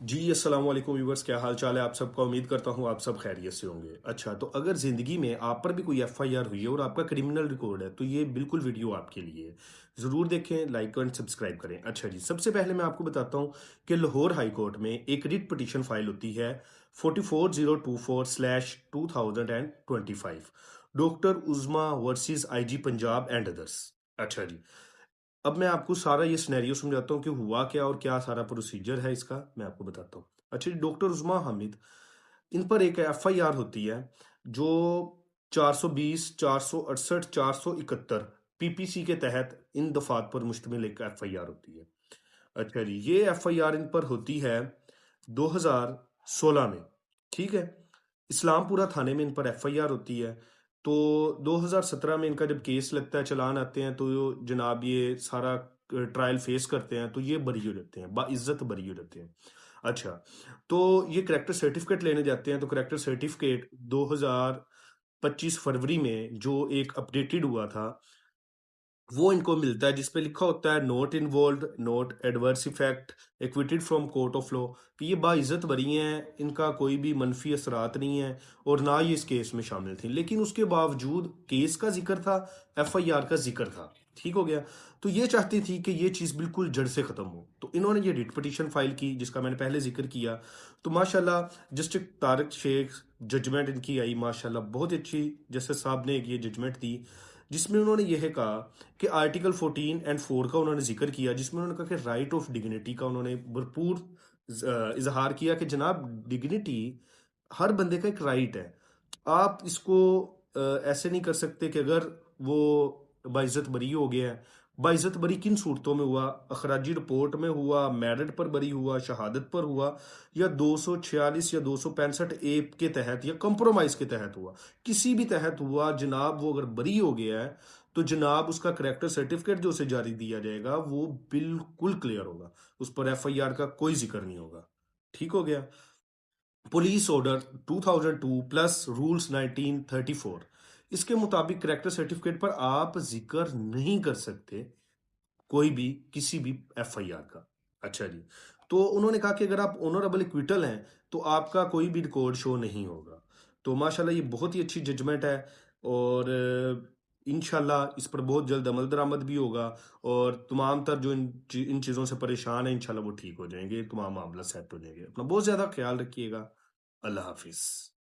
जी, अस्सलाम वालेकुम व्यूअर्स, क्या हाल चाल है आप सबका। उम्मीद करता हूँ आप सब खैरियत से होंगे। अच्छा, तो अगर ज़िंदगी में आप पर भी कोई एफआईआर हुई है और आपका क्रिमिनल रिकॉर्ड है तो ये बिल्कुल वीडियो आपके लिए है। ज़रूर देखें, लाइक एंड सब्सक्राइब करें। अच्छा जी, सबसे पहले मैं आपको बताता हूँ कि लाहौर हाई कोर्ट में एक रिट पिटीशन फाइल होती है 44024/2025 doctor उज़मा versus IG Punjab and others. अच्छा जी, अब मैं आपको सारा ये सिनेरियो समझाता हूँ कि हुआ क्या और क्या सारा प्रोसीजर है इसका, मैं आपको बताता हूँ। अच्छा जी, डॉक्टर उस्मा हामिद, इन पर एक एफआईआर होती है जो 420, 468, 471 पीपीसी के तहत इन दफात पर मुश्तमिल एक एफआईआर होती है। अच्छा जी, ये एफआईआर इन पर होती है 2016 में, ठीक है? इस्लामपुरा थाने में इन पर एफआईआर होती है। तो 2017 में इनका जब केस लगता है, चालान आते हैं, तो जनाब ये सारा ट्रायल फेस करते हैं, तो ये बरी हो जाते हैं, बाइज्जत बरी हो जाते हैं। अच्छा, तो ये करैक्टर सर्टिफिकेट लेने जाते हैं, तो करैक्टर सर्टिफिकेट 2025 फरवरी में जो एक अपडेटेड हुआ था, वो इनको मिलता है जिसपे लिखा होता है not involved, not adverse effect, acquitted from court of law, कि ये बाइज्जत बरी हैं, इनका कोई भी मनफी असरात नहीं है और ना ये इस केस में शामिल थी। लेकिन उसके बावजूद केस का जिक्र था, एफआईआर का जिक्र था, ठीक हो गया। तो ये चाहती थी कि ये चीज़ बिल्कुल जड़ से ख़त्म हो, तो इन्होंने ये रिट पिटीशन फाइल की जिसका मैंने पहले जिक्र किया। तो माशाल्लाह जस्टिस तारिक शेख, जजमेंट इनकी आई माशाल्लाह बहुत अच्छी, जस्टिस साहब ने एक ये जजमेंट दी जिसमें उन्होंने यह कहा कि आर्टिकल 14 एंड 4 का उन्होंने जिक्र किया, जिसमें उन्होंने कहा कि राइट ऑफ डिग्निटी का उन्होंने भरपूर इजहार किया कि जनाब डिग्निटी हर बंदे का एक राइट है। आप इसको ऐसे नहीं कर सकते कि अगर वो बाइज्जत बरी हो गया है। बाइज्जत बरी किन सूरतों में हुआ? अखराजी रिपोर्ट में हुआ, मेरिट पर बरी हुआ, शहादत पर हुआ, या 246 या 265 ए के तहत या कंप्रोमाइज के तहत हुआ। किसी भी तहत हुआ जनाब, वो अगर बरी हो गया है तो जनाब उसका करेक्टर सर्टिफिकेट जो उसे जारी दिया जाएगा वो बिल्कुल क्लियर होगा, उस पर एफआईआर का कोई जिक्र नहीं होगा। ठीक हो गया। पुलिस ऑर्डर 2002 प्लस रूल्स 1934, इसके मुताबिक करेक्टर सर्टिफिकेट पर आप जिक्र नहीं कर सकते कोई भी किसी भी एफआईआर का। अच्छा जी, तो उन्होंने कहा कि अगर आप ऑनरेबल इक्विटल हैं तो आपका कोई भी रिकॉर्ड शो नहीं होगा। तो माशाल्लाह ये बहुत ही अच्छी जजमेंट है और इंशाल्लाह इस पर बहुत जल्द अमल दरामद भी होगा और तमाम तर जो इन चीज़ों से परेशान है इंशाल्लाह वो ठीक हो जाएंगे, तमाम मामला सेट हो जाएंगे। अपना बहुत ज़्यादा ख्याल रखिएगा। अल्लाह हाफिज़।